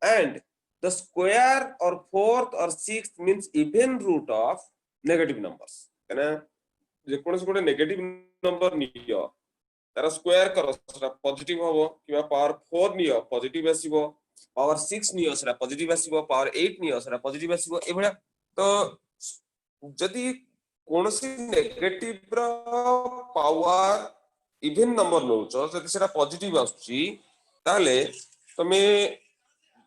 and the square or fourth or sixth means even root of negative numbers है जे कोन से गोटे negative number नियो तारा स्क्वायर करो सेटा पॉजिटिव होबो किबा पावर 4 नियो पॉजिटिव आसीबो पावर 6 नियो सेटा पॉजिटिव आसीबो पावर 8 नियो सेटा पॉजिटिव आसीबो एभला तो जदि कोनसी नेगेटिव रो पावर इवन नंबर नउचो जदि सेटा पॉजिटिव आछी ताले तमे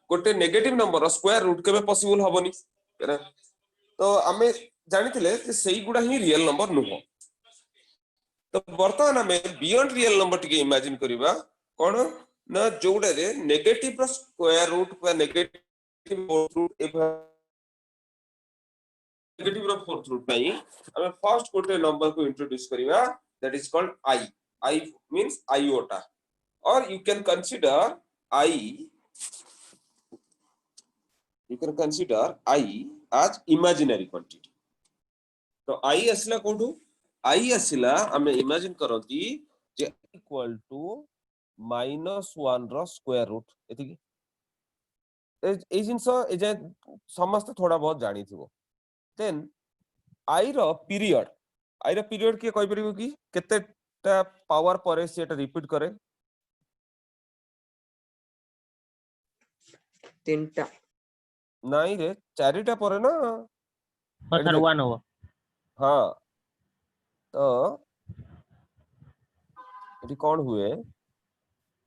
गोटे नेगेटिव नंबर स्क्वायर रूट केबे पॉसिबल होबनी तो आमे जानिथिले जे सेही गुडा ही रियल नंबर नुहो तो वर्तमान हमें बियॉन्ड रियल नंबर टिके इमेजिन करिबा कोन ना जोडा रे नेगेटिव रो स्क्वायर रूट बा नेगेटिव रूट एभा नेगेटिव रो फोर्थ रूट नहीं हमें फर्स्ट गोटे नंबर को इंट्रोड्यूस करिबा that is called I means iota और you can consider I as imaginary quantity तो I असला कोठू I असला हमें इमेजिन करंती जे इक्वल टू -1 रो स्क्वायर रूट एतिकी ए जिंस ए जे समस्त थोड़ा बहुत जानी थिबो देन I रो पीरियड के कहि परिबो कि केतेटा पावर परे सेटा रिपीट करे तीनटा नहीं रे चारिटा परे ना सर 1 हो हां तो एटी कोन हुए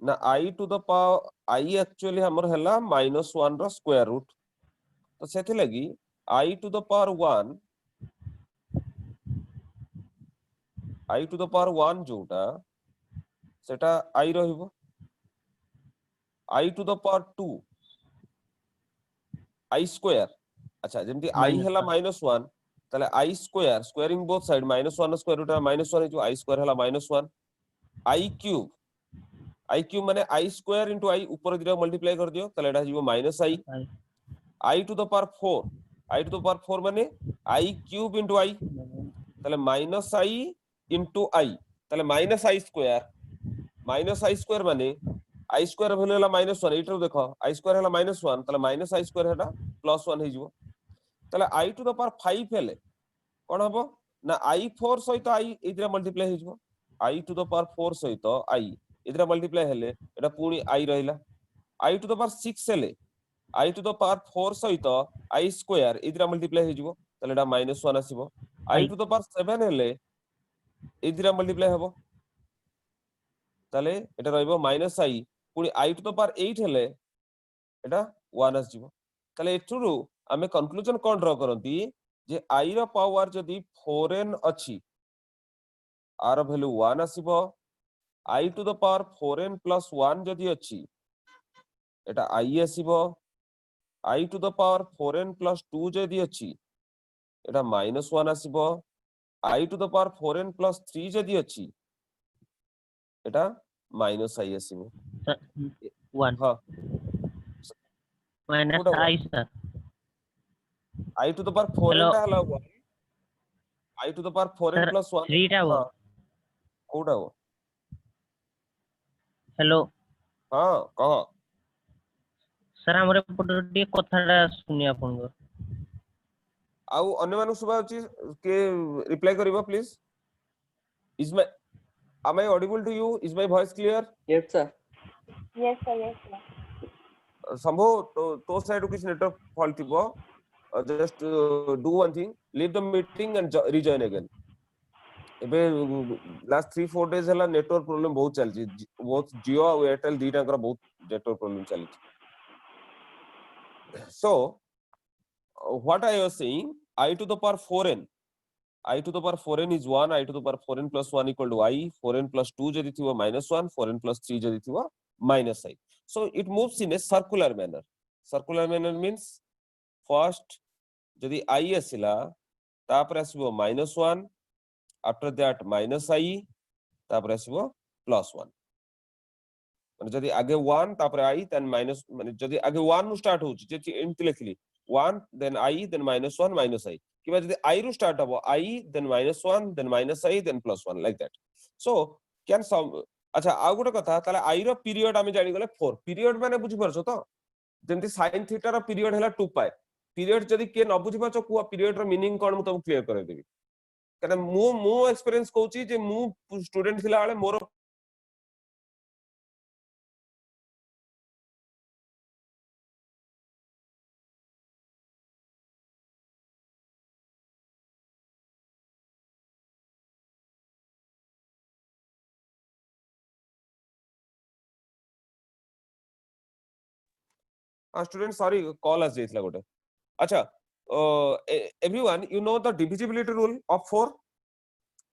ना I to the power I actually हमर हला -1 रो स्क्वायर रूट तो सेथि लगी I टू द पावर 1 जोटा सेटा I रहिबो I to the power 2 I square अच्छा जेमति I हला -1 तले I square squaring both side -1 square root -1 जो I स्क्वायर हला -1 I क्यूब माने I स्क्वायर इनटू I ऊपर दिरा मल्टीप्लाई कर दियो तले एटा जीवो -I I to the power 4 माने I क्यूब इनटू I तले -I इनटू I तले -I स्क्वायर माने I स्क्वायर भेले हला -1 एटरो देखो I स्क्वायर हला -1 तले -I स्क्वायर हला +1 हे जीवो तले I टू द पावर 5 हेले कोन हबो ना I4 सहित I इदरा मल्टीप्लाई हे जीवो I टू द पावर 4 सहित I इदरा मल्टीप्लाई हेले एटा पूरी I रहिला I टू द पावर 6 हेले I टू द पावर 4 सहित I स्क्वायर इदरा मल्टीप्लाई हे जीवो तले एटा -1 आसीबो I टू द पावर 7 हेले इदरा मल्टीप्लाई हबो तले एटा रहइबो -I पुनी I टू द पावर 8 हेले एटा 1 आसीबो तले एठुरु हमें कंक्लूजन कोन ड्रा करंती जे I रो पावर जदी 4n अछि आर वैल्यू 1 आसीबो I to the power 4n + 1 जदी अछि एटा I आसीबो I to the power 4n + 2 जदी अछि एटा -1 आसीबो I to the power 4n + 3 जदी अछि एटा -I आसीबो 1 हां -I sir I to the power 4n टा हला 1 I to the power 4n + 1 3 टा हो कोडा हो हेलो हां कह सर हमरे पटोटी कथाटा सुनि आपन को आउ अन्य मानु सुबा अछि के रिप्लाई करिवो please is my am I audible to you is my voice clear yes sir संभव तो साइड किछ नेटवर्क फॉल्ट थिबो just do one thing leave the meeting and rejoin again एबे लास्ट 3-4 डेज हला नेटवर्क प्रॉब्लम बहुत चल छी बहुत जियो और एयरटेल दीटा कर बहुत नेटवर्क प्रॉब्लम चल छी so what I was saying I to the power 4n I to the power 4n is 1 I to the power 4n + 1 equal to I 4n + 2 जदी थिबो -1 4n + 3 जदी थिबो -I so it moves in a circular manner means first जदी I आसिला तापर आसीबो -1 after that -I तापर आसीबो +1 माने जदी आगे 1 तापर I then माइनस माने जदी आगे 1 नु स्टार्ट होची जे एंति लिखली 1 then I then -1 -I किबा जदी I रू स्टार्ट हबो I then -1 then -I then +1 like that so can some अच्छा आ गुटे कथा ताले I रो पीरियड आमे जानि गले 4 पीरियड माने बुझि परछो तो जेमति sin थीटा रो पीरियड हैला 2 पाई पीरियड जदी के न बुझी पाछो को पीरियड रो मीनिंग कोन मु तुम क्लियर करे देबी कने मु एक्सपीरियंस कहूची जे मु स्टूडेंट थिला वाले मोर स्टूडेंट सॉरी कॉल आस जेतला गोटे अच्छा everyone you know the divisibility rule of 4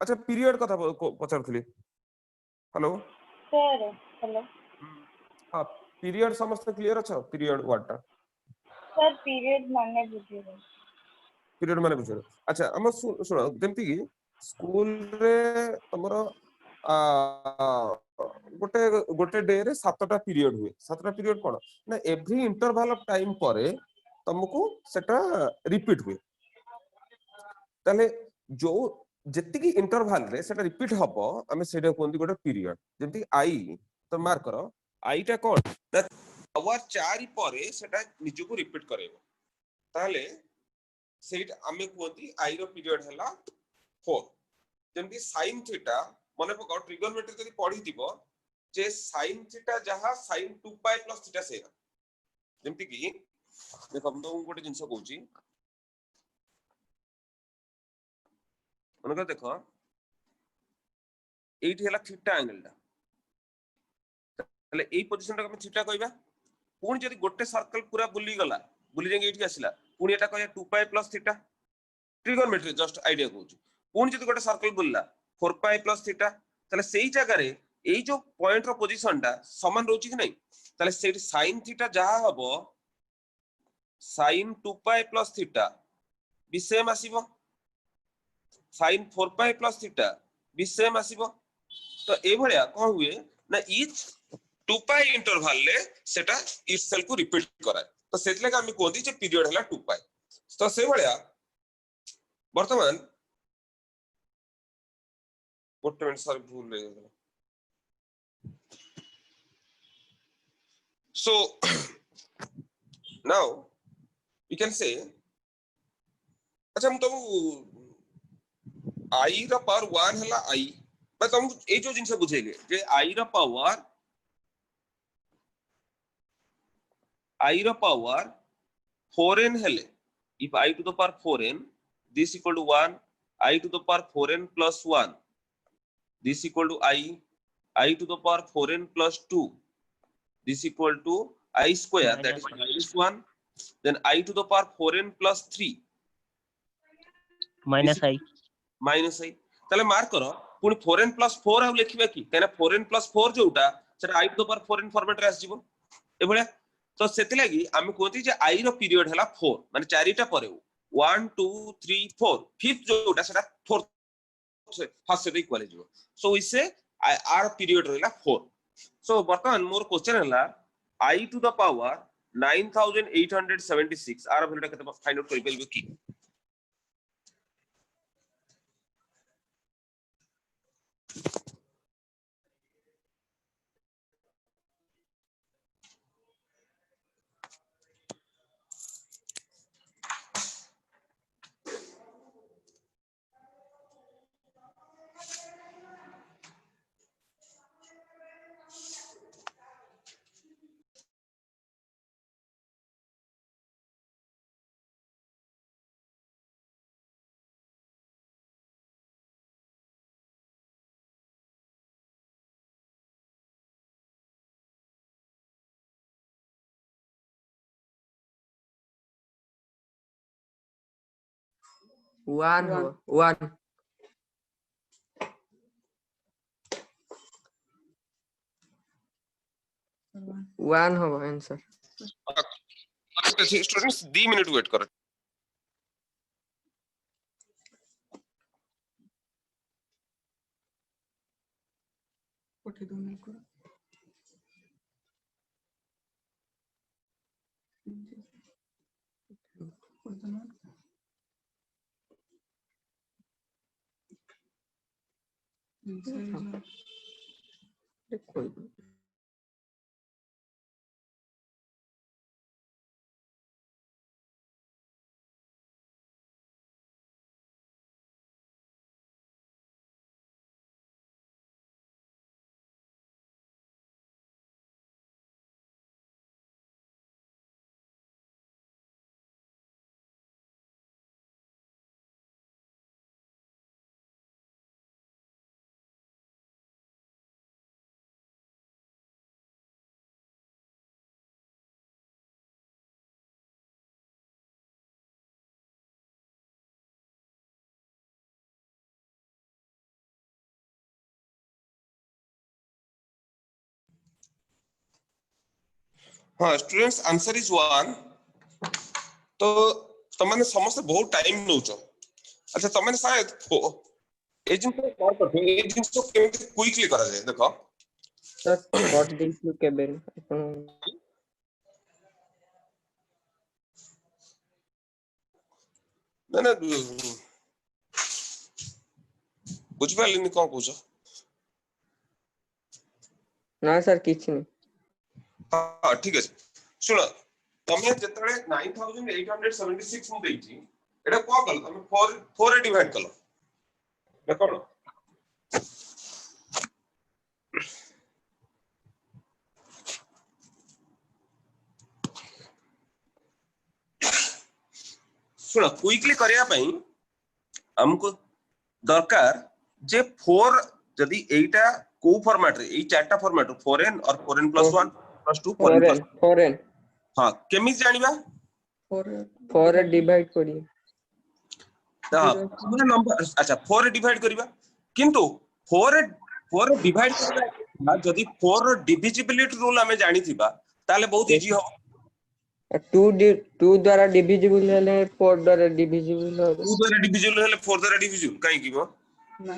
अच्छा पीरियड कथा पचारथली हेलो सर हेलो हां पीरियड समस्त क्लियर अच्छा पीरियड वर्ड सर पीरियड माने बुझियो पीरियड माने बुझो अच्छा हम सुनो जेमति कि स्कूल रे तमरो गोटे गोटे डे रे 7टा पीरियड हुए 7टा पीरियड कोन ना एवरी इंटरवल ऑफ टाइम परे तुमको सेटा रिपीट हुए ताले जो जेतिकी इंटरवल रे सेटा रिपीट हबो हमें सेटा कोंदी गोटे पीरियड जेमति आई तो मार्क करो आईटा कोन आवर 4 परे सेटा निजको रिपीट करेबो ताले सेट आमे कोंदी आई रो पीरियड हला 4 जेमति sin थीटा मने पकाओ ट्रिगोनोमेट्री जदी पढी दिबो जे sin थीटा जहा sin 2 पाई प्लस थीटा से जेमति कि देखो हम तो गोटे जिंस कहूची मनकर देखो एठी हला थीटा एंगल टा तले एई पोजीशन टा हम थीटा कहबा पुणी जदी गोटे सर्कल पूरा बुली गला बुली जेंगे एठी आसिला पुणी एटा कहया 2 pi plus theta trigonometry just idea कहूची पुणी जदी गोटे सर्कल बुलला 4 पाई प्लस थीटा तले सेई जगह रे एई जो पॉइंट रो पोजीशन टा समान रहउची कि नहीं तले सेठी sin थीटा जहा हबो sin 2 पाई प्लस थीटा भी सेम आसीबो sin 4 पाई प्लस थीटा भी सेम आसीबो तो ए भलिया कोन हुए ना ईच 2 पाई इंटरवल ले सेटा इटसेल्फ को रिपीट कराय तो सेतले का हम कोंदी जे पीरियड हला 2 पाई तो से भलिया वर्तमान गोटे मिनट सर भूल ले so now we can say अच्छा हम तो i रा पावर 1 हला i बस हम ए जो जिनसे बुझेगे जे i रा पावर i रा पावर 4n हेले if I to the power 4n this equal to 1 I to the power 4n plus 1 this equal to I to the power 4n plus 2 this equal to I square that is minus 1 then I to the power 4n plus 3 minus I minus I ताले mark करो पुनी 4n plus 4 हम लिखिबा की केना 4n plus 4 जोटा सेटा I to the power 4n format रे आसीबो ए भलिया तो सेति लागि हम कोथि जे I रो पीरियड हला 4 माने चारिटा परे 1 2 3 4 फिफ्थ जोटा सेटा 4 फर्स्ट से इक्वल हिजो सो इसे आर पीरियड रहला 4 सो वर्तमान मोर क्वेश्चन हला I to the power 9876 आर वैल्यूटा केते फाइंड आउट करि पेलबो की वन हो आंसर स्टूडेंट्स 2 मिनट वेट करो पठे दो मिनट करो कोई हाँ स्टूडेंट्स आंसर इज 1। तो तमने समस्त बहुत टाइम नउचो। अच्छा तमने शायद ए जिंस कॉल करथो ए जिंस को केमिति क्विकली करा जाए देखो सर कर देइछु केबे अपन ना ना बुझ पालिनी कोन पूछो। ना सर किछ नहीं। हाँ ठीक है सुनो तमे जेतले 9876 मु देइची एटा को कल तमे 4 रे डिवाइड कलो देखो सुनो क्विकली करिया पई हमको दरकार जे 4 जदी एटा को फॉर्मेट रे ए चारटा फॉर्मेट 4n और 4n + 1 + 2 4n 4n हां केमि जानिबा 4 डिवाइड करी हां पूरा नंबर अच्छा 4 रे डिवाइड करिबा किंतु 4 डिवाइड करबा जदी 4 डिविजिबिलिटी रूल हमें जानि थिबा ताले बहुत इजी हो 2 द्वारा डिविजिबल हेले 4 द्वारा डिविजिबल हो 2 द्वारा डिविजिबल हेले 4 द्वारा डिविजिबल काई की बो ना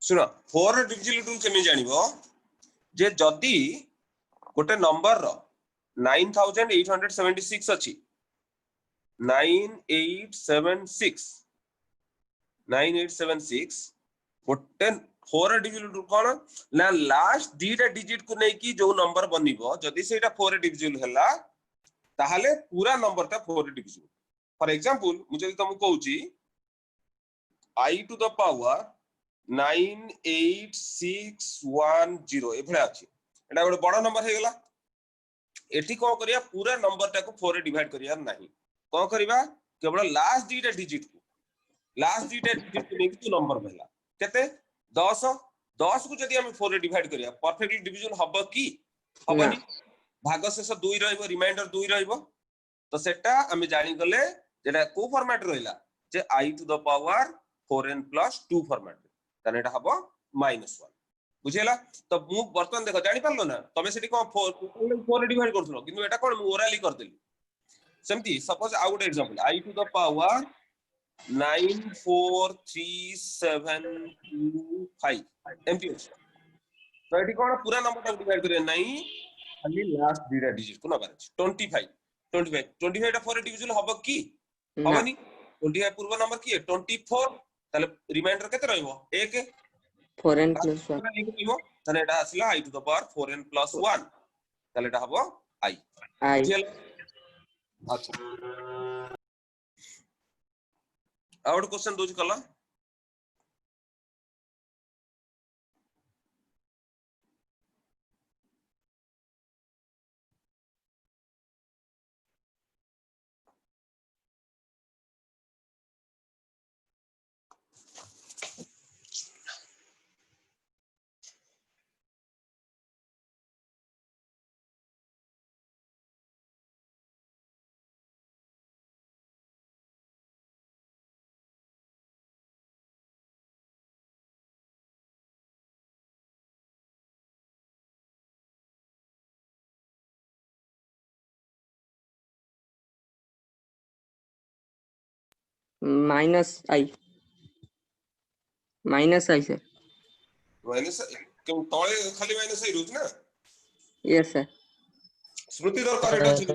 सुनो 4 डिविजिबल रूल केमि जानिबो जे जदी गोटे नंबर रो 9876 अछि 9876 गोटे 4 डिविजिबल रूल कोन ना लास्ट दीटा डिजिट को नै की जो नंबर बनिबो जदी सेटा 4 डिविजिबल हला ताहाले पूरा नंबर ता 4 डिविजिबल। फॉर एग्जांपल मु जदी तुमको कहूची I to the power 98610 ए भला अछि एटा गोटे बड़ नंबर हे गेला एठी को करिया पूरा नंबर टा को 4 रे डिवाइड करिया नाही को करिवा केवल लास्ट दीटा डिजिट को नेकी तो नंबर भेला केते 10 को जदी हम 4 रे डिवाइड करिया परफेक्टली डिवीजन हबो की हबनी भाग शेष 2 रहइबो रिमाइंडर 2 रहइबो तो सेटा हम जानि गले जेटा को फॉर्मेट रहिला जे I to the power 4n + 2 format तने एटा हबो -1 बुझेला तो मु बर्तन देखो जानि पारलो ना तमे सेठी को 4 रे डिवाइड करथलो किंतु एटा कोन मु ओराली करदेली सेमती सपोज आउट example I to the power 94375 एमटी तो एठी कोन पूरा नंबर ता डिवाइड करे नाही खाली लास्ट दीटा डिजिट को नबार 25 टा 4 रे डिविजन हबो की हबनी 25 पूर्व नंबर की है 24 ताले रिमाइंडर केते रहइबो 1 4n + 1 ताले एटा आसिला I to the power 4n + 1 ताले एटा हबो I अच्छा आउट क्वेश्चन दोज कला -i सर माइनस क्यों तळे खाली माइनस आई रुज ना यस सर स्मृति दरकार एटा अछि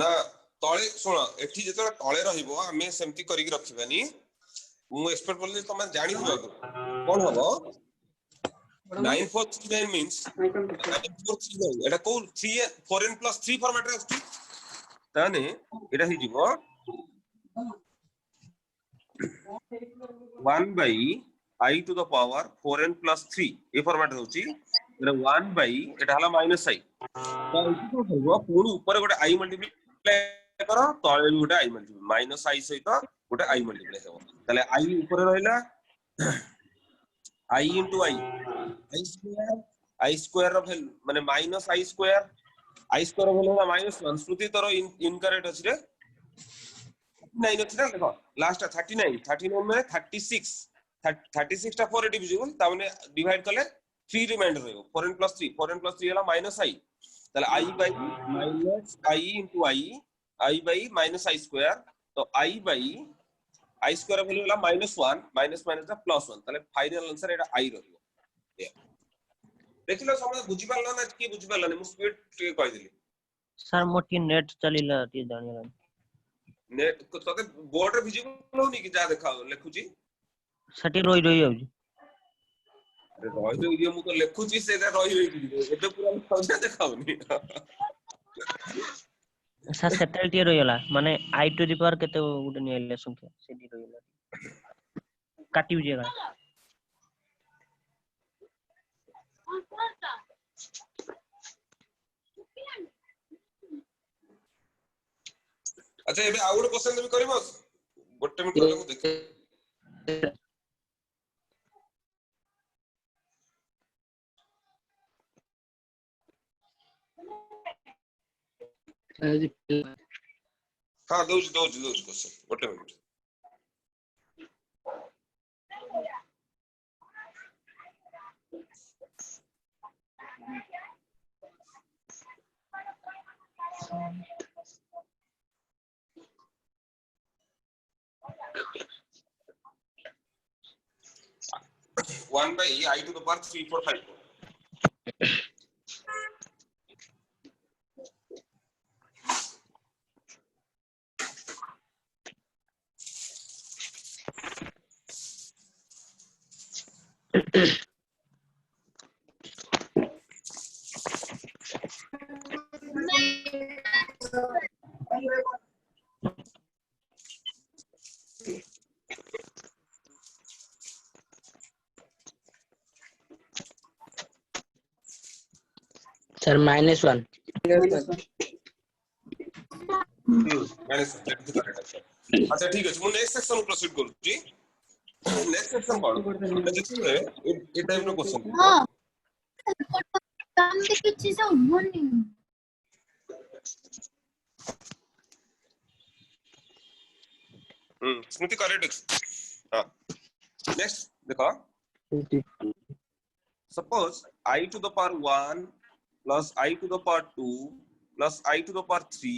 ना तळे सुनो एठी जेतरा तळे रहिबो हमें सेमति करि के रखिबानी मु एक्सपेक्ट करले तमे जानि दिबो कोन हबो 9439 मींस 9439 एटा को 3 4n + 3 फॉर्मेट रे अछि ताने एटा हि दिबो 1 by I to the power 4n + 3 A format होची एटा 1 by एटा हला -i तो इति को होबो पूर्ण ऊपर गोटे i मल्टीप्लाई करो तळे गोटे i मल्टीप्लाई -i सहित गोटे i मल्टीप्लाई हेबो तले i ऊपर रहइला I into I square ର value ମାନେ minus I square ର value ହେଲା -1 ଶ୍ରୁତି ତୋର incorrect ଅଛି ରେ 9 ଅଛି ନା ଦେଖ ଲାଷ୍ଟ 39 ମାନେ 36 36 ଟା 4 divisible ତା ମାନେ divide କଲେ 3 ରିମାइंडर ରହିବ 4n + 3 ହେଲା -I ତାହେଲେ I by minus I into I by minus I square तो I by I square value होला -1 minus दा +1 ताले फाइनल आंसर एटा I रहइबो देखिलो समझ बुझी पारला ना कि बुझी पारला मु स्पीड के कहि दिली सर मोटी नेट चलिला ती जानिला नेट तते बोर्ड रे विजिबल होनी कि जा देखाओ लिखुची सटी रोई आउजी अरे रहि ये मु तो लिखुची से रहि एते पूरा समझ देखाउनी सर सेटल टी रोइला माने I टू द पावर केते गुटे निले संख्या सेटी रोइला काटी बुझेगा अच्छा एबे आउट क्वेश्चन भी करबो गोटे मिनिट रहले मु देख हां दोज क्वेश्चन गोटे minute one by I to the power 3 4 5 sir -1 minus अच्छा ठीक है मु नेक्स्ट सेक्शन प्रोसीड करूची नेक्स्ट सेक्शन कोन देखिए ए टाइप रो क्वेश्चन हां काम के किसी से होनी स्मृति करेक्ट हां नेक्स्ट देखो suppose I to the power 1 plus I to the power 2 plus I to the power 3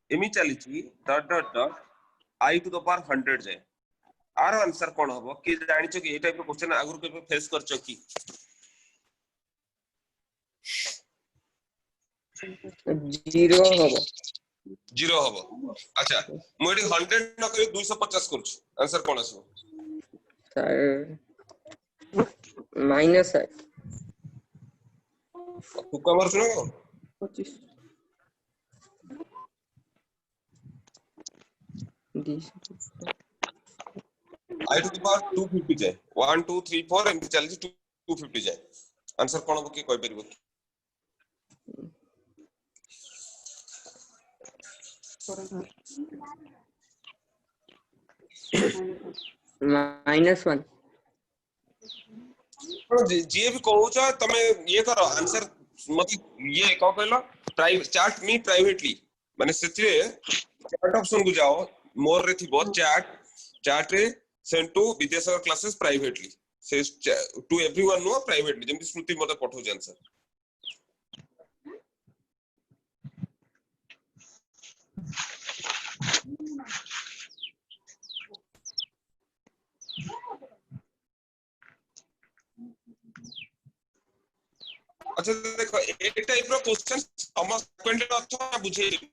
एमी चलीची dot dot dot I to the power 100 जाए आर आंसर कोन हबो कि जानिचो कि ए टाइप रो क्वेश्चन आगुर के फेस करचो कि 0 हबो 0 हबो अच्छा मु एडी 100 न करी 250 करछु आंसर कोन आसबो सर माइनस है तू कवर सुनो 25 I to the power 250 जाए 1 2 3 4 एमती चली 250 जाए आंसर कोन हबो कि कहि परिबो -1 जे भी कहूछ तमे ये करो आंसर मतलब ये कह कहलो प्राइवेट चैट मी प्राइवेटली माने सेति चैट ऑप्शन को जाओ मोर रे थिबो चैट रे send to Vidyasagar classes privately से टू एवरीवन नो प्राइवेटली जेमति स्मृति मते पठो आंसर अच्छा देखो ए टाइप रो क्वेश्चन समस्त क्वेंट अर्थ बुझे जदि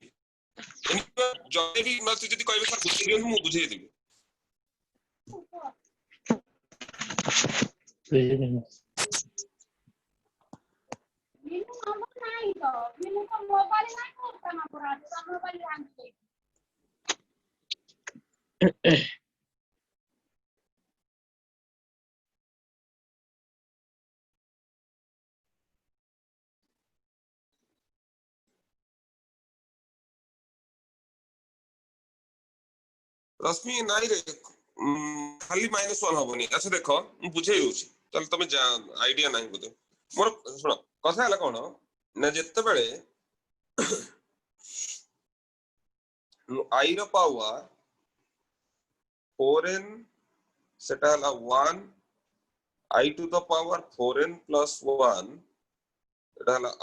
भी मत जदि कहबे सर बुझे दियो मु बुझे देबी मोबाइल नहीं होता ना पूरा मोबाइल आंटी रश्मि नाई रे खाली -1 हबनी। अच्छा देखो मु बुझेई दउची चल तमे आईडिया नाही बुझे मोर सुनो कथा हला कोन ना जत्ते बेले i रो पावर 4n सेटा हला 1 i to the power 4n plus 1 एटा हला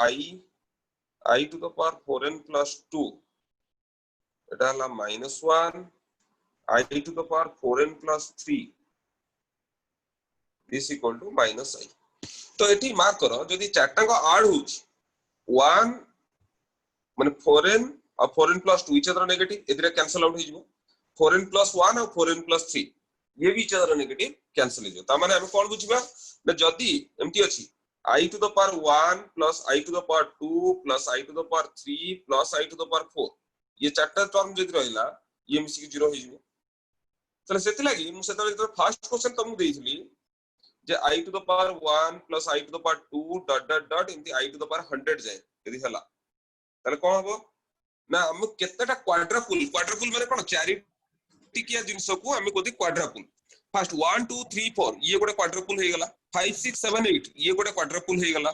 i to the power 4n plus 2 एटा हला -1 I to the power 4n plus 3 is equal to minus I. तो एठी मार्क करो जदि चारटा को ऐड होउछ 1 माने 4n और 4n plus 2 each other negative एदिरा कैंसिल आउट हो जिवो 4n plus 1 और 4n plus 3 ये भी इच अदर नेगेटिव कैंसिल हो जिवो ता माने हम कोन बुझिबा ना जदि एम्ति अछि I to the power 1 plus I to the power 2 plus I to the power 3 plus I to the power 4 ये चारटा टर्म जदि रहला ये मिसी के 0 हो जिवो चलो सेति लागि मु सेता तो फर्स्ट क्वेश्चन तुमको देइथली जे i to the power 1 plus i to the power 2 dot dot dot इनती i to the power 100 जाय यदि हला तले कोन हबो ना हम केतेटा क्वाड्रपल माने कोन चारि टिकिया जिंस को हम कोदि क्वाड्रपल फर्स्ट 1 2 3 4 ये गोटे क्वाड्रपल हे गला 5 6 7 8 ये गोटे क्वाड्रपल हे गला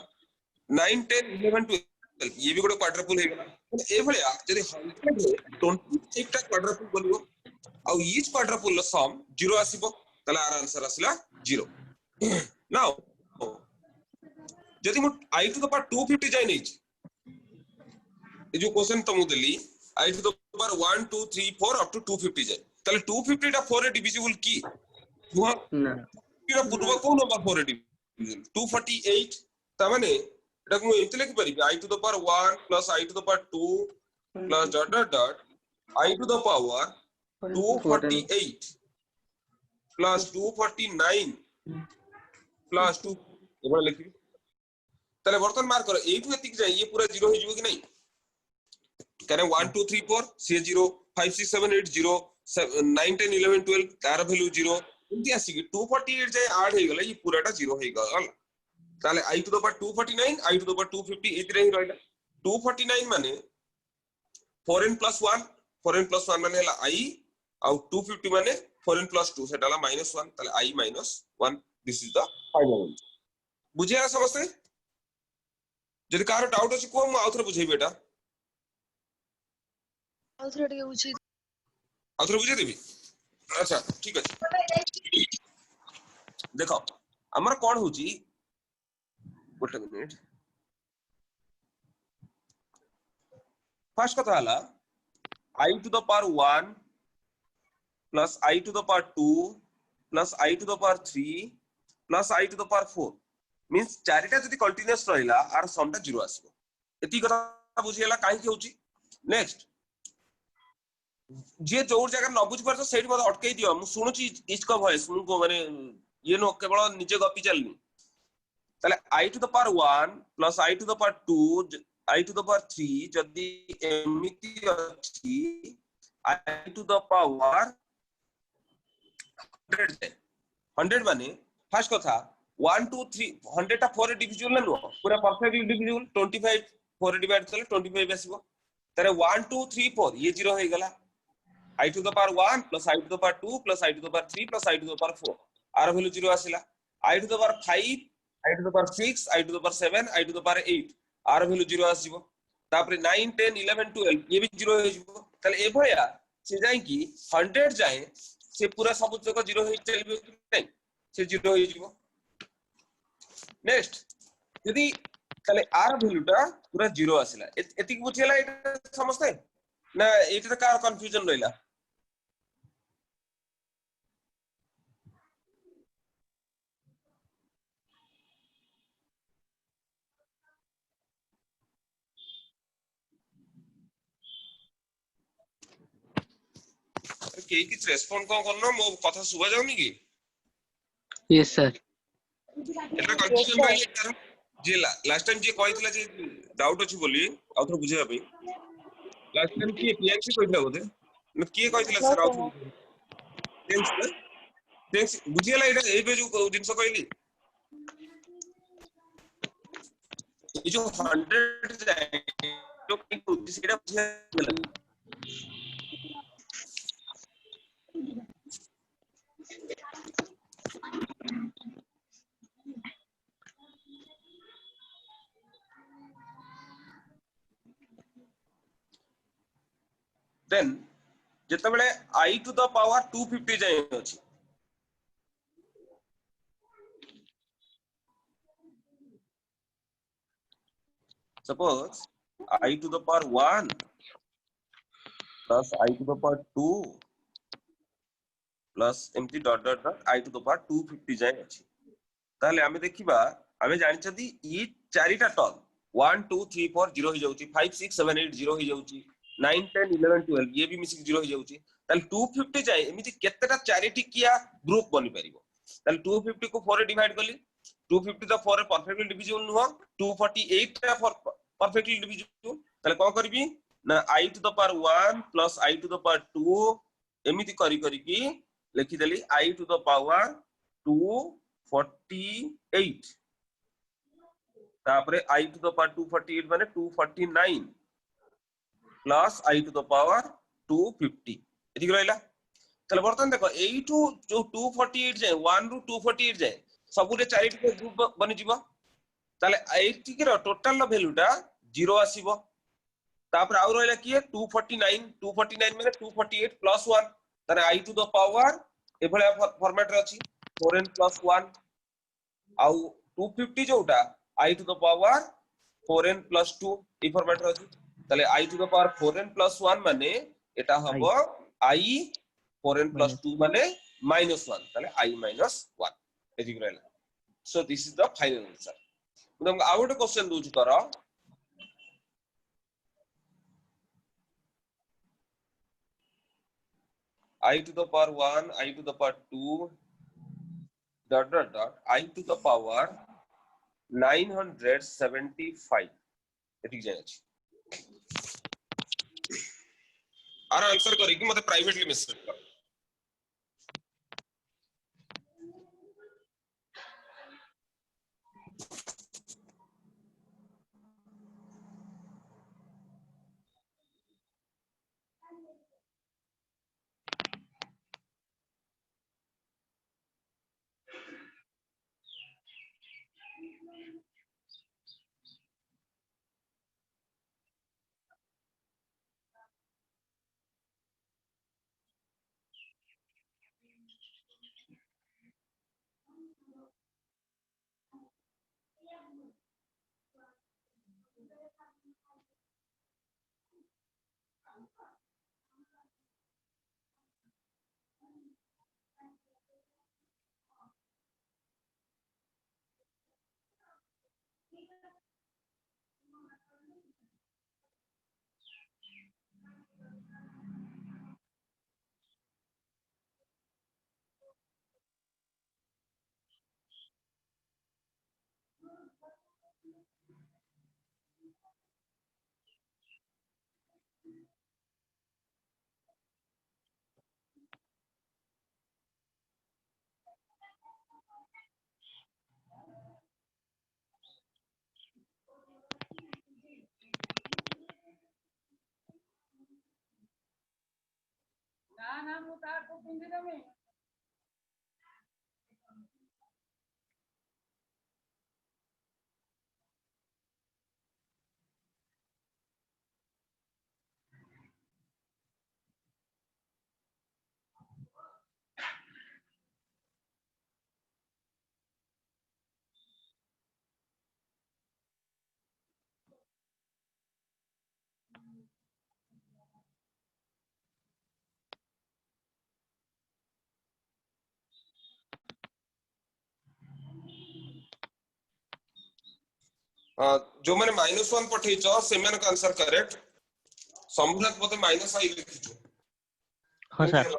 9 10 11 12 ये भी गोटे क्वाड्रपल हे गला ए भलिया जदि 100 21 टा क्वाड्रपल बोलिबो और ईच क्वाड्रपल सम 0 आसीबो तले आर आंसर आसला 0 नाउ जदि मु i to the power 250 जाय नै ए जो क्वेश्चन तमु देली i to the power 1 2 3 4 up to 250 जाय तले 250 टा 4 रे डिविजिबल की हुआ ना किरा पूर्व को नंबर 4 रे डिविजिबल 248 ता माने एटा को एते लिखि परिबे i to the power 1 plus i to the power 2 plus dot dot dot i to the power 248 plus 249 plus 2 एबा लिखि तले बर्तन मार करो एटु एतिक जाय ये पूरा 0 हो जिवो कि नहीं करे 1 2 3 4 से 0 5 6 7 8 0 9 10 11 12 तार वैल्यू 0 इनती आसी कि 248 जाय ऐड हे गला ये पूराटा 0 हे गला ताले i to the power 249 i to the power 250 इतरे ही रहला 249 माने 4n plus 1 माने हला i और 250 माने 4n plus 2 सेटा हला -1 ताले i -1 this is the final answer बुझिया समझते जदि कार डाउट अछि को हम आउथरे बुझेई बेटा आउथरे बुझे देबी अच्छा ठीक अछि देखो हमर कोन होची गोटे मिनिट फर्स्ट कथा हला i to the power 1 plus i to the power 2 plus i to the power 3 plus i to the power 4 means चारिटा जदि कंटीन्यूअस रहिला आर समटा 0 आसीबो एती कथा बुझियला काहे कि होची नेक्स्ट जे जोर जगह न बुझ परछ सेठी मत अटकै दियो मु सुनुची इच का वॉइस मु को माने ये नो केवल निजे गपी चलनी तले i to the power 1 plus i to the power 2 i to the power 3 जदि एमिति अछि i to the power 100 माने फर्स्ट कथा 1 2 3 100 टा 4 डिविजिबल ना नो पूरा परफेक्टली डिविजिबल 25 4 डिवाइड चले 25 आसीबो तारे 1 2 3 4 ये 0 हे गला i to the power 1 plus i to the power 2 plus i to the power 3 plus i to the power 4 आर वैल्यू 0 आसिला i to the power 5 i to the power 6 i to the power 7 i to the power 8 आर value 0 आसीबो तापर 9 10 11 12 ये भी 0 हो जिवो तले ए भया से जाय कि 100 जाय से पूरा सब जगह 0 हो चलबो कि नहीं से 0 हो जिवो नेक्स्ट यदि तले आर वैल्यूटा पूरा 0 आसिला एतिक बुझियला एटा समझते ना एटा का कंफ्यूजन रहिला के किछ रेस्पोंड कोन करनो मो कथा सुबा जाउनी कि यस सर एटा कंफ्यूजन रहिला जे लास्ट टाइम जे कहितला जे डाउट अछि बोली आउथरो बुझेबा पे लास्ट टाइम की पीएक्सी कहितला बोले न की कहितला सर आउथरो थैंक्स बुझियला एटा ए पे जो दिनस कहली ये जो 100 जाय जो कि सेटा बुझियला then जेतेबेले I to the power 250 जाय अछि suppose I to the power 1 plus I to the power 2 plus एमती dot dot dot I to the power 250 जाय अछि ताले आमे देखिबा आमे जानिछथि ई चारिटा टर्म 1 2 3 4 0 हो जाउची 5 6 7 8 0 हो जाउची 9 10 11 12 ये भी मिसिक 0 हो जाउची ताले 250 जाय एमिति केतेटा चारिटी किया ग्रुप बनि परिबो ताले 250 को 4 रे डिवाइड करली 250 तो 4 रे परफेक्टली डिविजिबल नुह 248 टा परफेक्टली डिविजिबल ताले कोन करबी ना I to the power 1 plus I to the power 2 एमिति करी करी की लिखि देली I to the power 248 तापरे I to the power 248 माने 249 plus I to the power 250 एठी रहला तले बर्तन देखो एइठू जो 248 जाय 1 रु 248 जाय सबुरे चारिटी ग्रुप बनि जिवो ताले एइठी के टोटल लो वैल्यूटा 0 आसीबो तापर आउ रहला की 249 माने 248 plus 1 ताने I to the power एभले फॉर्मेट रे अछि 4n plus 1 आउ 250 जोटा I to the power 4n plus 2 E format रे अछि ताले I to the power 4n plus 1 माने एटा हबो I 4n plus 2 माने -1 ताले I minus 1 एठी रहला so this is the final answer हम आउ गोटे क्वेश्चन दूची करो I to the power 1 I to the power 2 dot dot dot I to the power 975 एठी जाय अछि आर आंसर करी कि मते प्राइवेटली मैसेज कर जो मैंने -1 पठेइछो से मन का आंसर करेक्ट सम्राट पते -i लिखिछो हां सर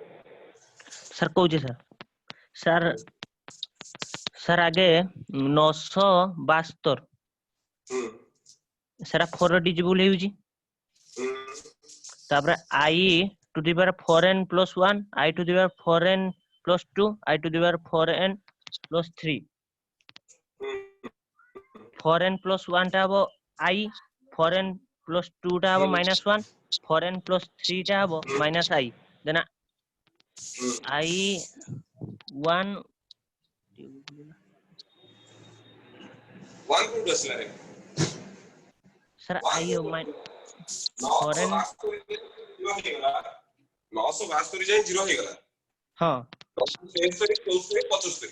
सर कहूचे सर सर आगे 972 सर 4 डिजिबल हेउची तापर I to the power 4n plus 1 I to the power 4n plus 2 I to the power 4n plus 3 4n plus 1 टा हबो I 4n plus 2 टा हबो -1 4n plus 3 टा हबो -I देना I 1 1 code असला रे सर आई माइन 972 foreign 972 जाए 0 हो गला हां 973 74 75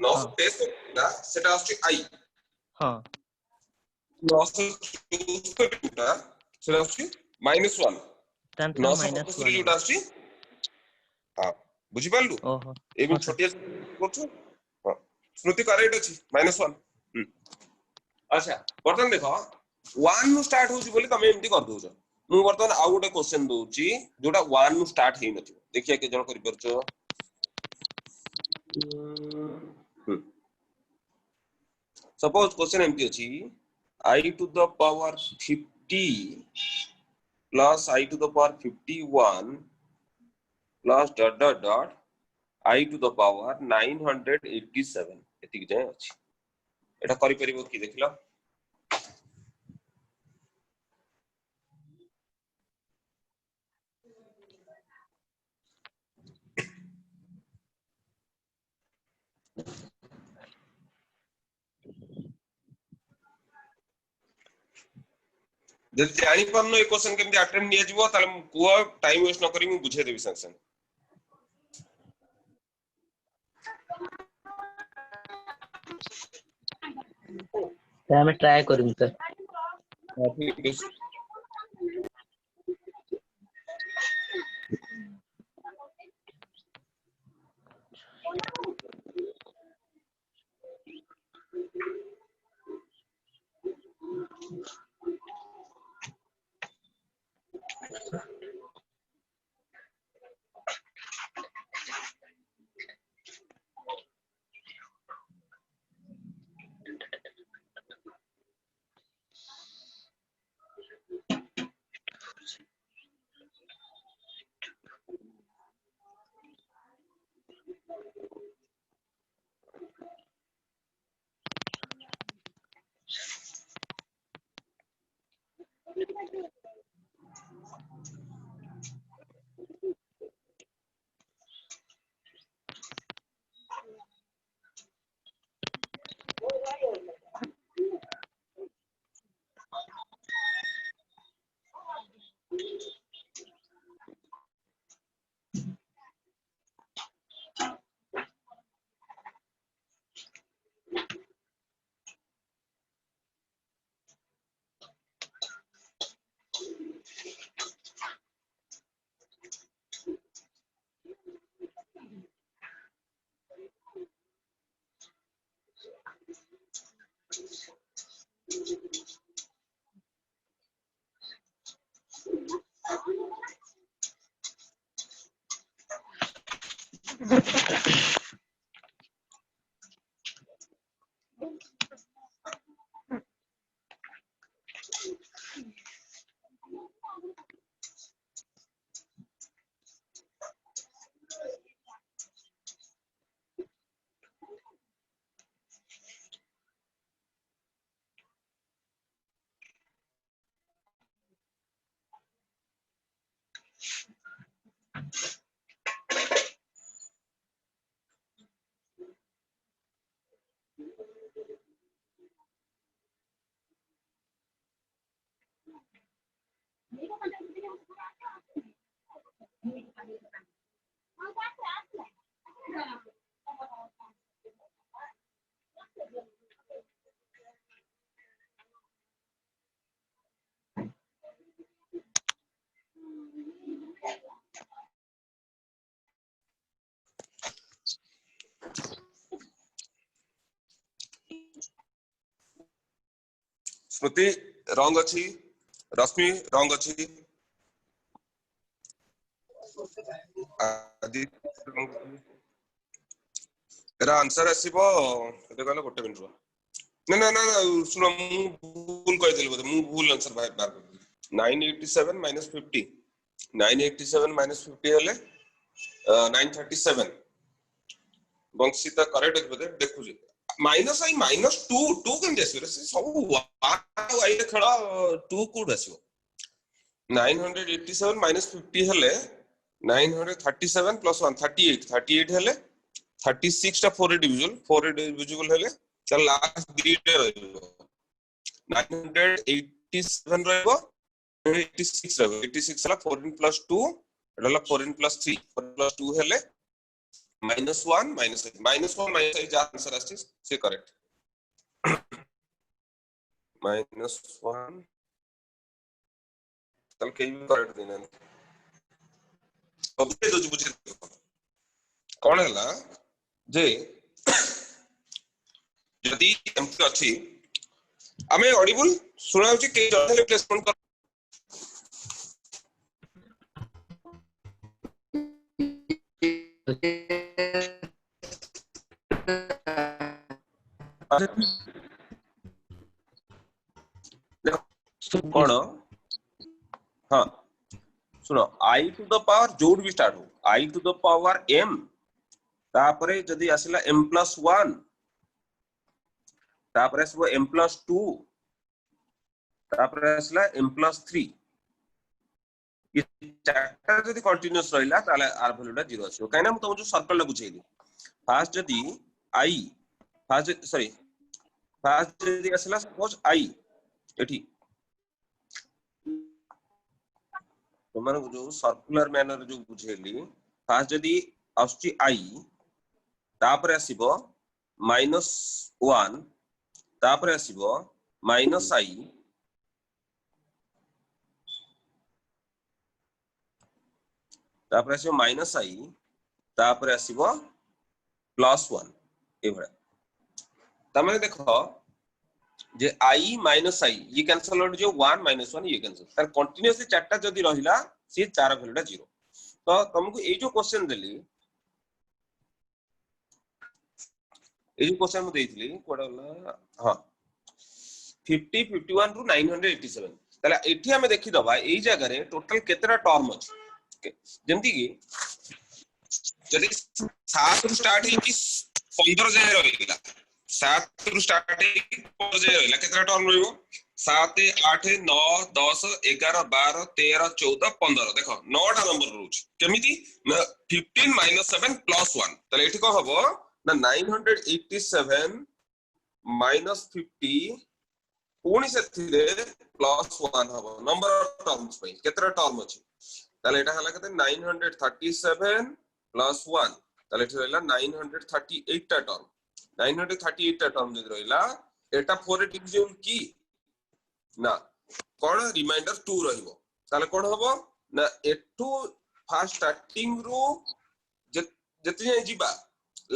973 ना सेटा आछि आई हां 974 ना सेटा आछि -1 तान सर -975 जोटा आछि हां बुझि पालु ओहो एबे हां सर छोटिया करछु हां स्मृति करेक्ट अछि -1 अच्छा बर्तन देखो 1 नु स्टार्ट होउची बोली तमे एमती कर दोछ मु बर्तन आउ गोटे क्वेश्चन दोउची जोटा 1 नु स्टार्ट हेइ नथि देखिया के जण करि परछो सपोज क्वेश्चन एमती अछि I to the power 50 plus I to the power 51 plus dot dot dot I to the power 987 एतिक जाय अछि एटा करि परिबो की देखिलो जब जानी पानो ए क्वेश्चन केमती अटेम्प्ट निया जिवो ताले को टाइम वेस्ट न करी मु बुझे देबी संग सर हमें ट्राई करूँ सर ठीक है स्मृति रंग अछि रश्मि रंग अछि आदि एरा आंसर आसीबो कते कहले गोटे मिनिट रो ना ना ना सुनो मु भूल कहि देली बोले मु भूल आंसर बाहर कर 987 - 50 987 - 50 हेले 937 बंशीता करेक्ट अछि बोले देखु जे माइनस आई -2 2 केम जेस रे सब वाई रे खड़ा 2 कोड आसीबो 987 - 50 हेले 937 + 1 38 38 हेले 36 टा 4 रे डिविजिबल हेले त लास्ट 2 टे रहइबो 987 रहइबो 86 रहइबो 86 हला 4n + 2 एटा हला 4n + 3 4 + 2 हेले -1 -1 जा आंसर आछि से करेक्ट -1 तल के भी करेक्ट देना बुझे दो बुझे कोन हला जे यदि एमती अछि आमे ऑडिबल सुना होची के जने प्लेसमेंट कर कोन हां सुनो I टू द पावर जोड भी स्टार्ट हो I to the power m तापरे जदी आसिला m + 1 तापरे आसबो m + 2 तापरे आसिला m + 3 ये चार्टर जदी कंटीन्यूअस रहिला ताले r वैल्यूटा 0 आसीबो काइना हम तुम जो सर्कल ला बुझेली फास्ट जदी I फास्ट सॉरी फास्ट जदी आसिला सपोज I एठी तुमन जो सर्कुलर मैनर जो बुझेली फास्ट जदी आउची I तापरे आसीबो -1 तापरे आसीबो -I तापरे आसीबो -I तापरे आसीबो +1 एभरा तमे देखो जे I -I ये कैंसिल आउट जो 1 -1 ये कैंसिल तार कंटीन्यूअसली चारटा जदी रहिला से चार वैल्यूटा 0 तो तुमको ए जो क्वेश्चन देली ए जो क्वेश्चन मु देइथली कोडला हां 50 51 टू 987 तला एठी हमें देखि दबा एई जगह रे टोटल केतरा टर्म अछि जेमति कि जदी 7 रु स्टार्ट है कि 15 जाय रहिला 7 रु स्टार्ट है 15 जाय रहिला केतरा टर्म रहइबो 7 8 9 10 11 12 13 14 15 देखो 9 टा नंबर रहउछ केमिति 15 - 7 + 1 तले एठी को हबो ना 987 - 50 पुणी से थिले +1 हबो नंबर ऑफ टर्म्स पे केतरा टर्म अछि ताले एटा हला कते 937 + 1 ताले एठी रहला 938 टा टर्म 938 टा टर्म जदी रहला एटा 4 रे डिविजन की ना कोन रिमाइंडर 2 रहिबो ताले कोन हबो ना एटू फास्ट स्टार्टिंग रो जति जाय जिबा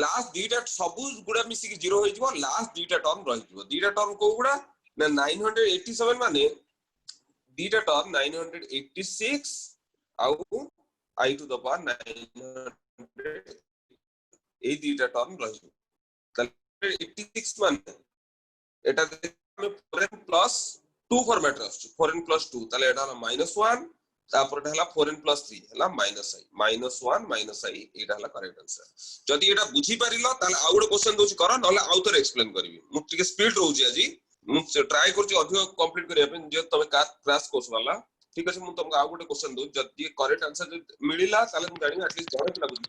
लास्ट दीटा सबु गुडा मिसी की 0 होई जिवो लास्ट दीटा टर्म रहि जिवो दीटा टर्म को गुडा ना 987 माने दीटा टर्म 986 आउ I टू द पावर 900 ए दीटा टर्म रहि ताले 86 माने एटा हम 4n + 2 फॉर्मेट रे आछी 4n + 2 ताले एटा -1 तापर एटा हला 4n + 3 हला -1 - I एटा हला करेक्ट आंसर जदी एटा बुझी परिलो ताले आ गुड क्वेश्चन दोछि करो नले आउ तरे एक्सप्लेन करबी मु टिके स्पीड रहउची आजी मु ट्राई करछि अधिक कंप्लीट करिया पे जे तमे क्लास कोर्स वाला ठीक अछि मु तुमको आ गुड क्वेश्चन दो जदी करेक्ट आंसर मिलिला ताले मु जानि एटलीस्ट जणे पिला बुझी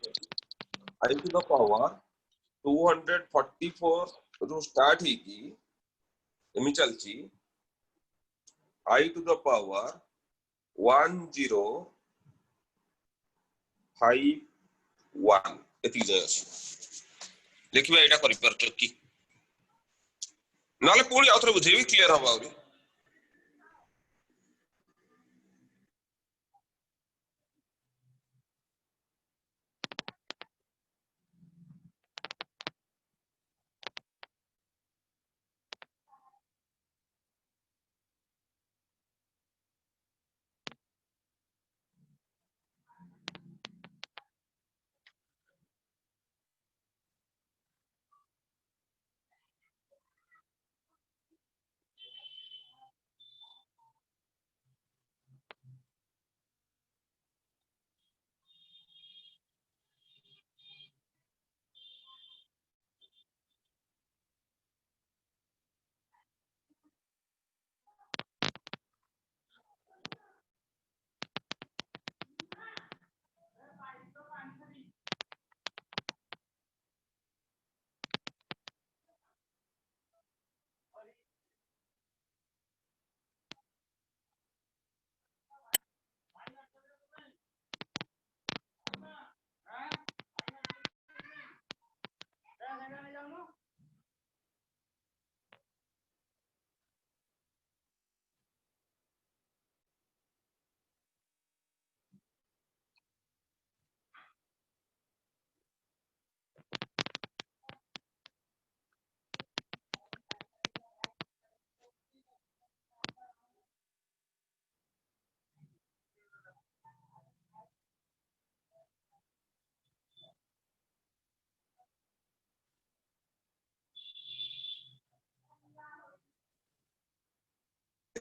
I टू द पावर 244 रो स्टार्ट ही की एमि चलची I टू द पावर 1051 एति जाय अछि देखिबा एटा करि परछ की नाले पुणी आउथरे बुझेबी क्लियर हबा आउरी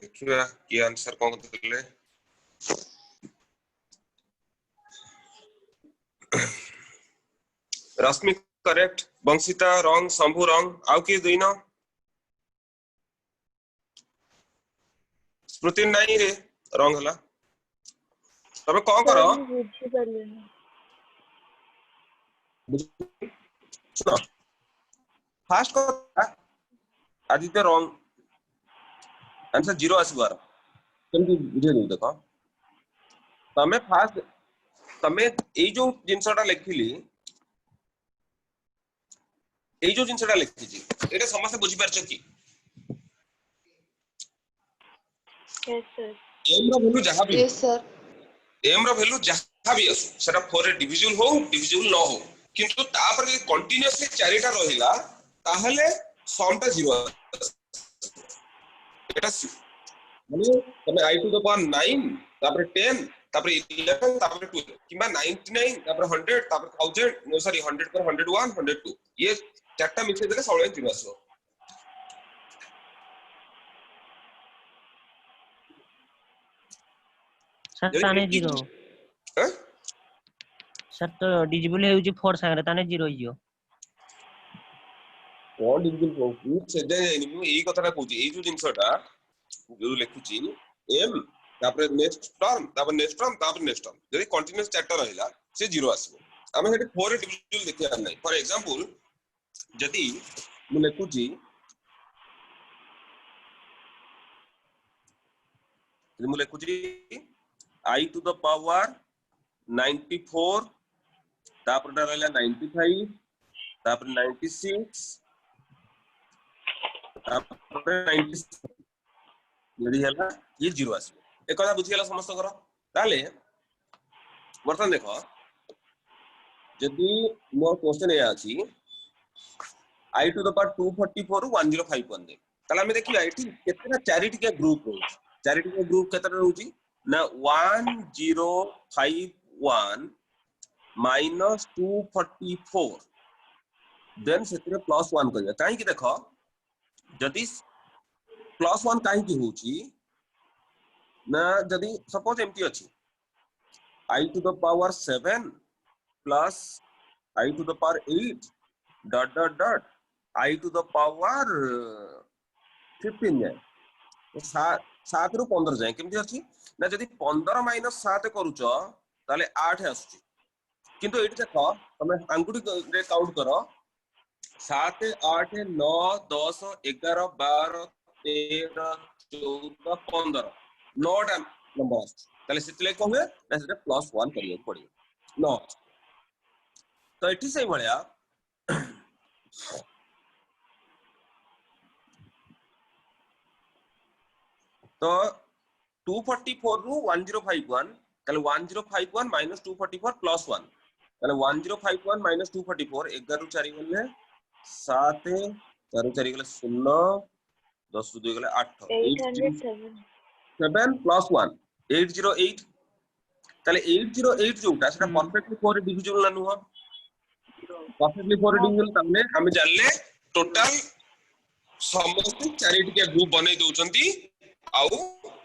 देखिए कि आंसर कौन देले। रश्मि करेक्ट, बंशिता रंग, शंभु रंग, आउ कि दुईन स्मृति नहीं रे रंग हला। तबे कौन सर करो ମୁଁ ବୁଝିପାରିଲିନି। सुनो फास्ट कथा आदित्य रंग आंसर 0 आसबार केमती बुझे दउ देखो तमे फास्ट तमे एई जो जिंसटा लिखिली एई जो जिंसटा लिखिची एटा समस्त बुझी परछ की यस सर। एम रो वैल्यू जहां भी यस सर। एम रो वैल्यू जहां भी आसु सेटा 4 रे डिविजिबल हो डिविजिबल न हो किंतु तापर जे कंटीन्यूअसली चारिटा रहिला ताहले समटा 0 एटा माने तमे i टू द पावर 9 तापर 10 तापर 11 तापर 12 किबा 99 तापर 100 तापर 1000 नो सॉरी 100 पर 101 102 ये चारटा मिक्स देले 16 0 आसो। सर ताने 0 हैं सर तो डिजिबल हेउची 4 संगे ताने 0 हियो। कोन डिजिटल को से जाय मु एई कथाटा कहूची एई जो जिंसटा जो लिखुची एम तापर नेक्स्ट टर्म तापर नेक्स्ट टर्म तापर नेक्स्ट टर्म जदी कंटीन्यूअस चार्टर रहिला से 0 आसबो। आमे हेटे 4 डिविजिबल देखिया नै फॉर एग्जांपल जदी मु लिखुची मु लिखुची i टू द पावर 94 तापर रहला 95 तापर 96 तापर 96 यदि हला ये 0 आसबो। एक कथा बुझी गेला समस्त कर ताले बर्तन देखो जदी मोर क्वेश्चन ए आछि i टू द पावर 244 1051 दे ताले हम देखिया एठी केतना चारिटी के ग्रुप रहउछि चारिटी के ग्रुप केतना रहउछि ना 1051 माइनस 244 देन सेतरे प्लस 1 करिया काहे कि देखो जदी प्लस 1 काहे कि होउछि ना जदी सपोज एमटी अछि i to the power 7 plus i to the power 8 dot dot dot i to the power 15 जाए तो 7 रु 15 जाए केमती अछि ना जदी 15 माइनस 7 करूछ ताले 8 आछी किंतु एठी देखो तमे अंगुठी रे काउंट करो 7 8 9 10 11 12 13 14 15 9टा नंबर आछी ताले सेतले को हुए ना सेते प्लस 1 करियो पड़ियो 9 तो एठी से भलिया तो 244 रु 1051 ताले 1051 माइनस 244 प्लस 1 ताले 1051 माइनस 244 11 रु 4 गले 7 4 रु 4 गले 0 10 रु 2 गले 8 807 7 प्लस 1 808 ताले 808 जोटा सेटा परफेक्टली 4 डिविजिबल ना नुह परफेक्टली 4 डिविजिबल तमने हम जानले टोटल समस्त चारिटी के ग्रुप बनै दउचंती आउ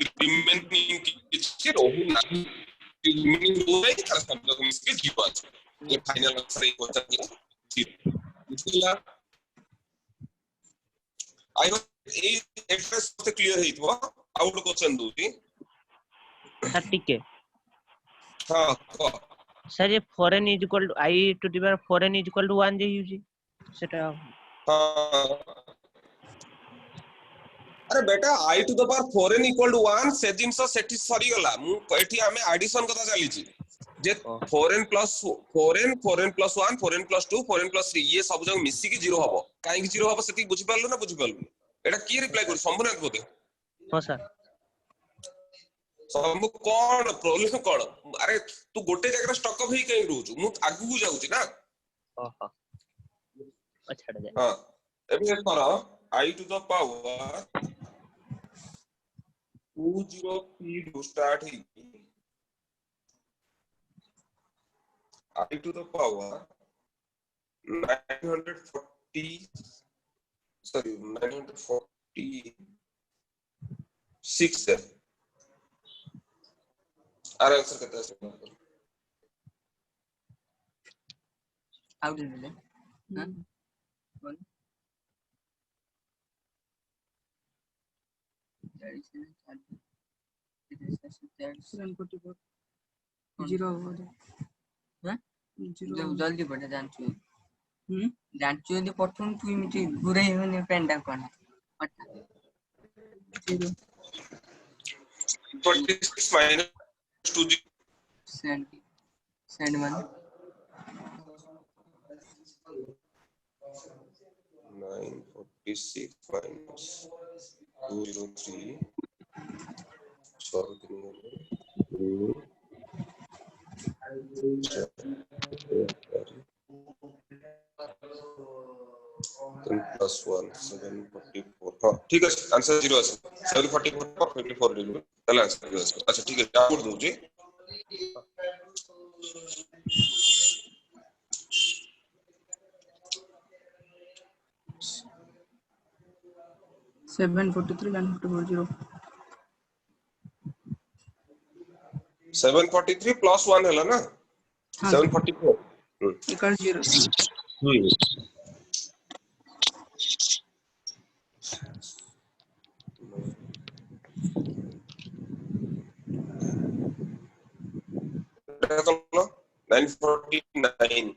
रिमेनिंग किछि रहु नाही रिमेनिंग होय तार शब्द को मिसके जीव अछि ये फाइनल आंसर एक क्वेश्चन की बुझिला आई होप ए एक्सप्रेस से क्लियर हेइतबो आउट क्वेश्चन दूती सर टिके हां को सर ये four n is equal to i to the power four n is equal to 1 जे यूजी सेटा हां अरे बेटा i to the power 4 n equal to 1 से जिंस सेठी सरी गला मु एठी हमें एडिशन कथा चली छी जे 4n plus 4n 4n plus 1 4n plus 2 4n plus 3 ये सब जग मिसी की 0 हबो काहे की 0 हबो सेठी बुझि पारलु ना बुझि पारलु एटा की रिप्लाई कर संपूर्ण बोते हां सर सब कोन प्रॉब्लम कोन अरे तू गोटे जगह स्टक अप ही कहीं रहू मु आगु को जाउ छी ना ओहो अच्छा जाए हां एबे करो i to the power 203 to start ही i to the power 940 sorry 940 6 है आर आंसर कितना है आउट ले हां 744 जीरो हो हां जीरो जल्दी पढ़े जानछु जानछु यदि पठन तू इमिति घुरे होने पेंडा कोन जीरो 46 minus 2 सेंड वन 946 minus 203 solve करेंगे 10 plus 1 744 हाँ ठीक है आंसर 0 আছে 744 पर 54 डिग्री তাহলে आंसर 0 আছে अच्छा ठीक है क्या कर दूं जी 743 944 743 plus 1 है ना हाँ 744 इक्वल जीरो এটা হলো 949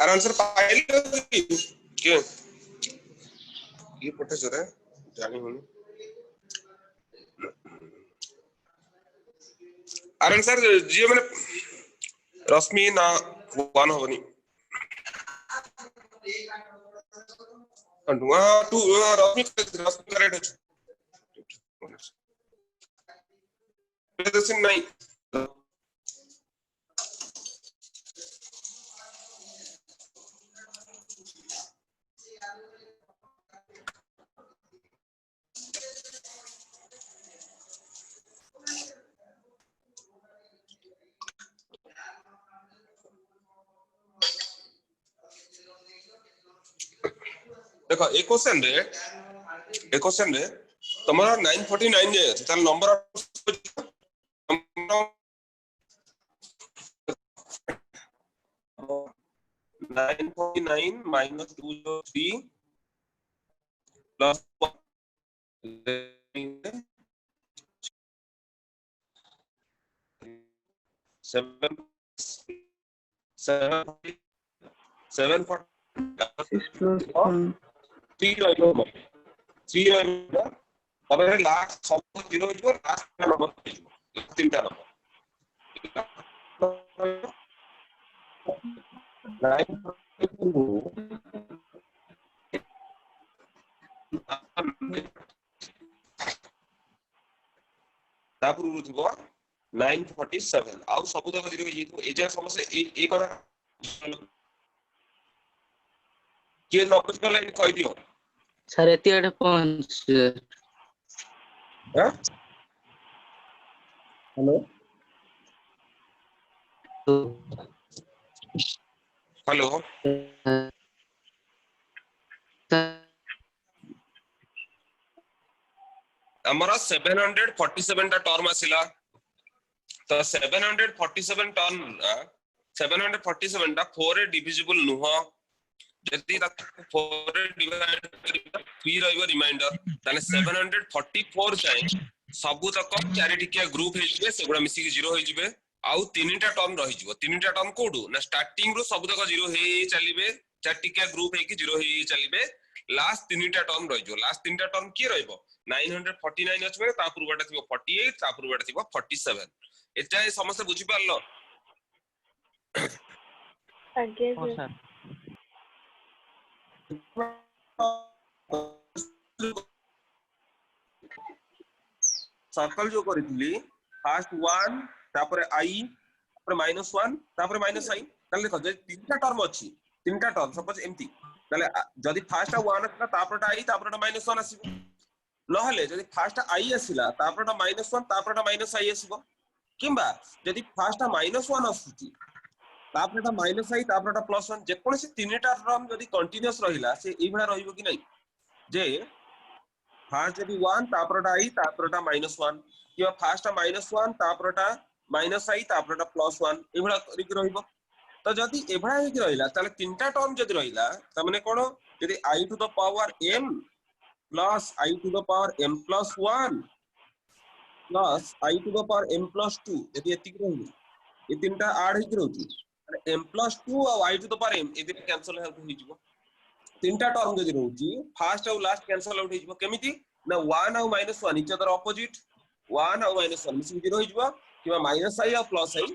আর आंसर पाइले के ये प्रोफेसर है जानी होनी আর आंसर जियो मैंने रश्मि ना वन होनी अंडुआ टू रश्मि करेक्ट है नहीं देखो एक क्वेश्चन रे तुम्हारा 949 जे আছে তার नंबर 949 minus 203 plus 7 6 plus 1 3 ରହିବ 3 ରହିବ ତାପରେ ଲାଷ୍ଟ ସବୁ 0 ହେଇଯିବ ଲାଷ୍ଟ ନମ୍ବର ହେଇଯିବ ତିନିଟା ନମ୍ବର 9 ତାପରୁ ଥିବ 947 ଆଉ ସବୁ ତକ 0 ହେଇଯିବ ଏ ଯାକ ସମସ୍ତେ ଏ କଥା किए न बुझ गले कहि दियो सर एति एटे पहुंच हां हेलो हेलो हमरा 747 टा टर्म आसिला तो 747 टर्म 747 टा 4 रे डिविजिबल नुह जति ताको 4 रे डिवाइड करिबा 3 रहइबो रिमाइंडर ताने 744 जाय सबु तक चारि टिकिया ग्रुप हेजिबे सेगुडा मिसी के 0 होइजिबे आउ तीनटा टर्म रहिजिबो तीनटा टर्म कोडु ना स्टार्टिंग रो सब तक 0 हे चलिबे चारि टिकिया ग्रुप हे कि 0 हे चलिबे लास्ट तीनटा टर्म रहिजो लास्ट तीनटा टर्म की रहइबो 949 अछि ता पूर्वटा थिबो 48 ता पूर्वटा थिबो 47 एटा समस्त बुझि पारलो आगे हां सर सर्कल जो करितली फर्स्ट 1 तापर आई तापर -1 तापर -i ताले देखो जे तीनटा टर्म अछि तीनटा टर्म सपोज एम्ति ताले जदि फर्स्ट 1 असला तापरटा आई तापरटा -1 आसीबो नहले जदि फर्स्ट आई आसिला तापरटा -1 तापरटा -i आसीबो किंबा जदि फर्स्ट -1 आसुची तापरटा -i तापरटा +1 जे कोनसी तीनटा टर्म जदि कंटीन्यूअस रहिला से ई भडा रहिबो कि नै जे फर्स्ट जदि 1 तापरटा आई तापरटा -1 कि फर्स्ट -1 तापरटा -i तापरटा +1 ई भडा करिक रहिबो तो जदि एभडा हे कि रहिला ताले तीनटा टर्म जदि रहिला त माने कोन जदि i to the power m plus i to the power m plus 1 plus i to the power m plus 2 जदि एति कि रहिला ए तीनटा ऐड हे कि रहउची माने m प्लस 2 और i to the power m एति कैंसिल हो जिवो तीनटा टर्म जदि रहउची फर्स्ट और लास्ट कैंसिल आउट हो जिवो केमिति ना 1 और -1 इच अदर ऑपोजिट 1 और -1 मिसी 0 हो जिवो किबा -i और +i 0 हो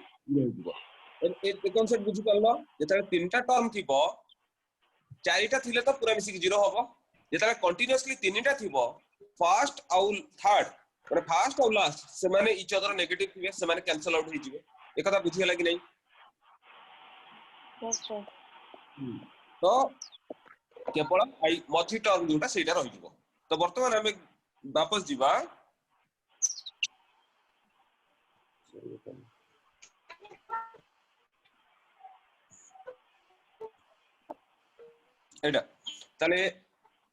जिवो ए कॉन्सेप्ट बुझि पारलो जेता तीनटा टर्म थिबो चारिटा थिले तो पूरा मिसी 0 होबो जेता कंटीन्यूअसली तीनटा थिबो फर्स्ट और थर्ड माने फर्स्ट और लास्ट से माने इच अदर नेगेटिव थिबे से माने कैंसिल आउट हो जिवो ए कथा बुझि होला कि नै यस सर तो केवल आई मथि टर्म जोटा सेटा रहि जिवो तो वर्तमान हमें वापस जीवा एटा ताले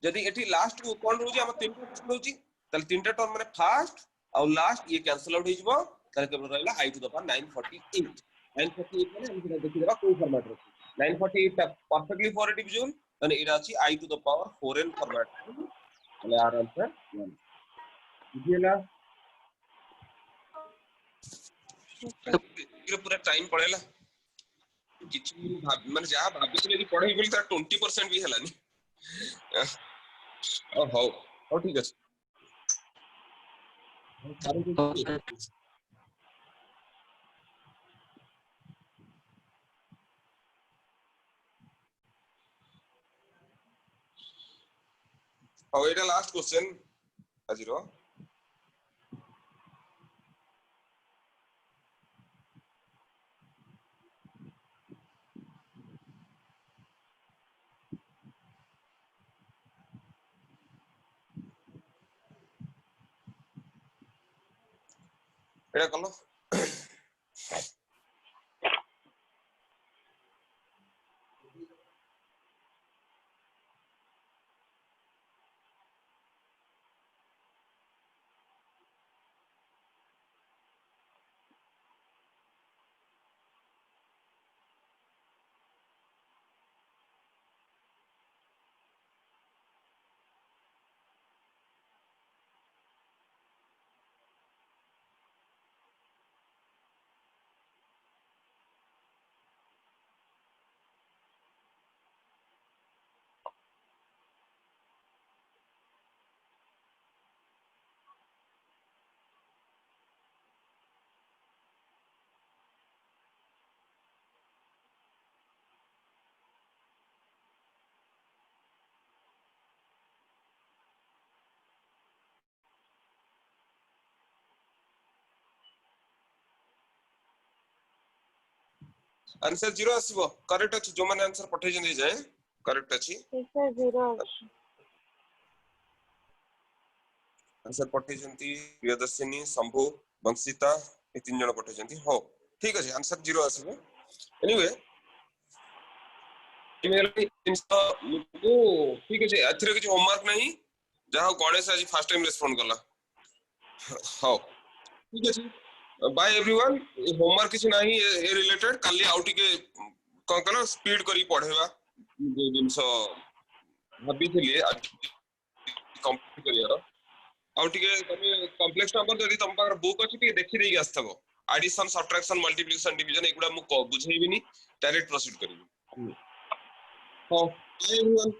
जदि एठी लास्ट को कोन रहउची हम तीनटा रहउची ताले तीनटा टर्म माने फर्स्ट और लास्ट ये कैंसिल आउट हो जिवो ताले केवल रहला i टू द पावर 948 माने हम देखि देबा कोई फॉर्मेट रो 948 ता परफेक्टली फॉर ए डिवीजन ताने एटा अछि i to the power 4n format ताले आराम से बुझियला पूरा टाइम पड़ेला किछि माने जा भाबिसले कि पढै बोली त 20% भी हलानी ओ हो ठीक है और एटा लास्ट क्वेश्चन अजीरो एटा कलो आंसर 0 आसीबो करेक्ट अछि जो माने आंसर पठै जंदी जाय करेक्ट अछि Yes, sir. 0 option. आंसर पठेजंती प्रियदर्शिनी शंभु वंशिता ए तीन जण पठेजंती हो ठीक अछि आंसर 0 आसीबो एनीवे ईमेल इंस्टा को ठीक अछि एथरे किछ होमवर्क नहीं जहा गणेश आज फर्स्ट टाइम रिस्पोंड करला हो ठीक अछि बाय एवरीवन होमवर्क किछ नहीं ए रिलेटेड काली आउट के कोन कलो स्पीड करी पढेबा जे जिंसो भाबी थिले आज कंप्लीट करियार आउ टिके तमे कॉम्प्लेक्स नंबर जदी तम पाकर बुक अछि टिके देखि देई आस्तबो एडिशन सब्ट्रैक्शन मल्टीप्लिकेशन डिवीजन एगुडा मु बुझेइबिनी डायरेक्ट प्रोसीड करिबी हो एवरीवन